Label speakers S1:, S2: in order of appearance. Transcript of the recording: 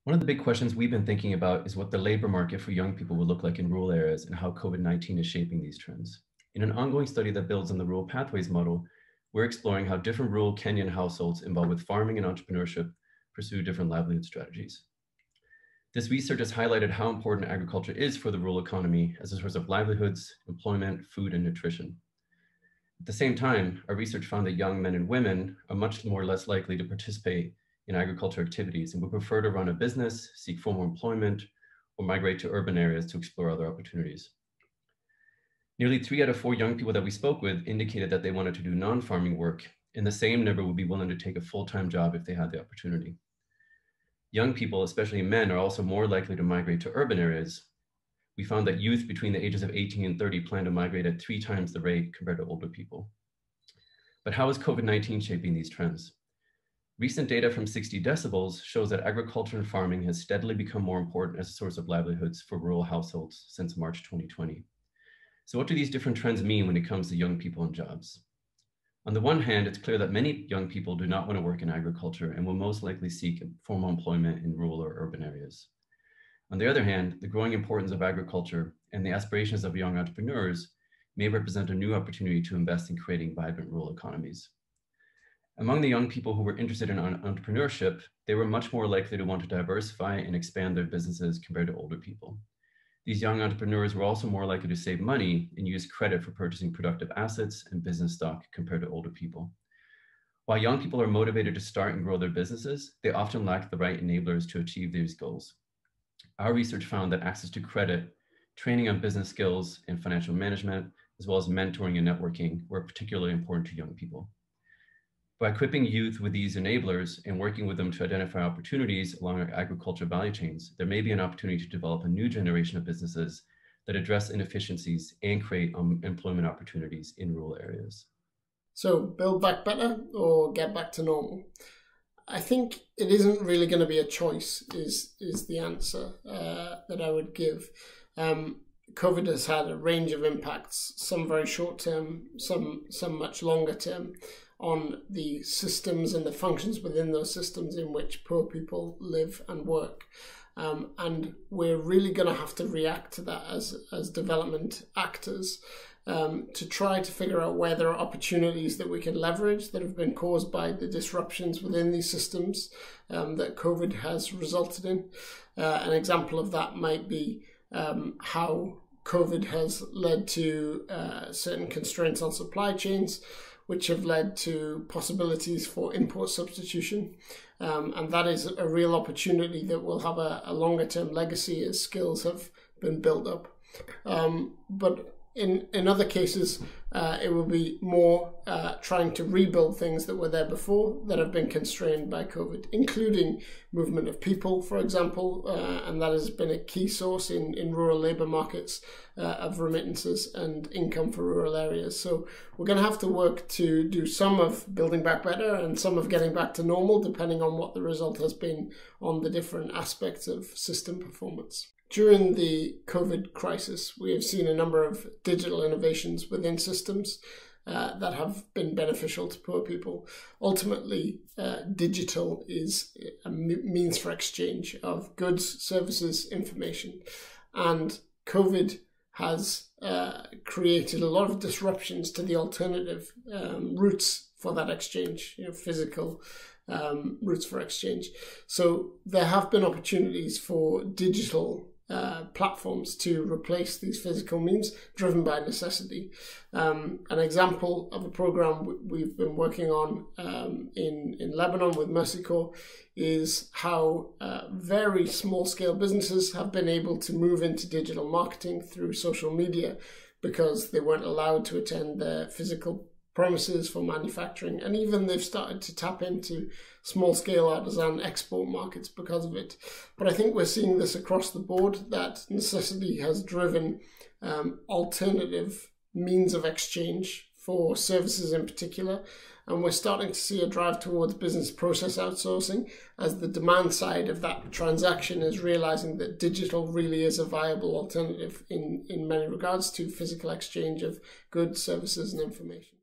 S1: One of the big questions we've been thinking about is what the labor market for young people will look like in rural areas and how COVID-19 is shaping these trends. In an ongoing study that builds on the Rural Pathways model, we're exploring how different rural Kenyan households involved with farming and entrepreneurship pursue different livelihood strategies. This research has highlighted how important agriculture is for the rural economy as a source of livelihoods, employment, food, and nutrition. At the same time, our research found that young men and women are much less likely to participate in agriculture activities and would prefer to run a business, seek formal employment, or migrate to urban areas to explore other opportunities. Nearly 3 out of 4 young people that we spoke with indicated that they wanted to do non-farming work, and the same number would be willing to take a full-time job if they had the opportunity. Young people, especially men, are also more likely to migrate to urban areas. We found that youth between the ages of 18 and 30 plan to migrate at 3 times the rate compared to older people. But how is COVID-19 shaping these trends? Recent data from 60 Decibels shows that agriculture and farming has steadily become more important as a source of livelihoods for rural households since March 2020. So what do these different trends mean when it comes to young people and jobs? On the one hand, it's clear that many young people do not want to work in agriculture and will most likely seek formal employment in rural or urban areas. On the other hand, the growing importance of agriculture and the aspirations of young entrepreneurs may represent a new opportunity to invest in creating vibrant rural economies. Among the young people who were interested in entrepreneurship, they were much more likely to want to diversify and expand their businesses compared to older people. These young entrepreneurs were also more likely to save money and use credit for purchasing productive assets and business stock compared to older people. While young people are motivated to start and grow their businesses, they often lack the right enablers to achieve these goals. Our research found that access to credit, training on business skills and financial management, as well as mentoring and networking were particularly important to young people. By equipping youth with these enablers and working with them to identify opportunities along our agriculture value chains, there may be an opportunity to develop a new generation of businesses that address inefficiencies and create employment opportunities in rural areas.
S2: So build back better or get back to normal? I think it isn't really going to be a choice is the answer that I would give. COVID has had a range of impacts, some very short term, some much longer term, on the systems and the functions within those systems in which poor people live and work. And we're really going to have to react to that as development actors to try to figure out where there are opportunities that we can leverage that have been caused by the disruptions within these systems that COVID has resulted in. An example of that might be how COVID has led to certain constraints on supply chains, which have led to possibilities for import substitution. And that is a real opportunity that will have a longer term legacy as skills have been built up. But in other cases, it will be more trying to rebuild things that were there before that have been constrained by COVID, including movement of people, for example, and that has been a key source in rural labour markets of remittances and income for rural areas. So we're going to have to work to do some of building back better and some of getting back to normal, depending on what the result has been on the different aspects of system performance. During the COVID crisis, we have seen a number of digital innovations within systems that have been beneficial to poor people. Ultimately, digital is a means for exchange of goods, services, information. And COVID has created a lot of disruptions to the alternative routes for that exchange, physical routes for exchange. So there have been opportunities for digital platforms to replace these physical means driven by necessity. An example of a program we've been working on in Lebanon with Mercy Corps is how very small scale businesses have been able to move into digital marketing through social media because they weren't allowed to attend their physical premises for manufacturing, and even they've started to tap into small-scale artisan export markets because of it. But I think we're seeing this across the board, that necessity has driven alternative means of exchange for services in particular, and we're starting to see a drive towards business process outsourcing as the demand side of that transaction is realizing that digital really is a viable alternative in many regards to physical exchange of goods, services, and information.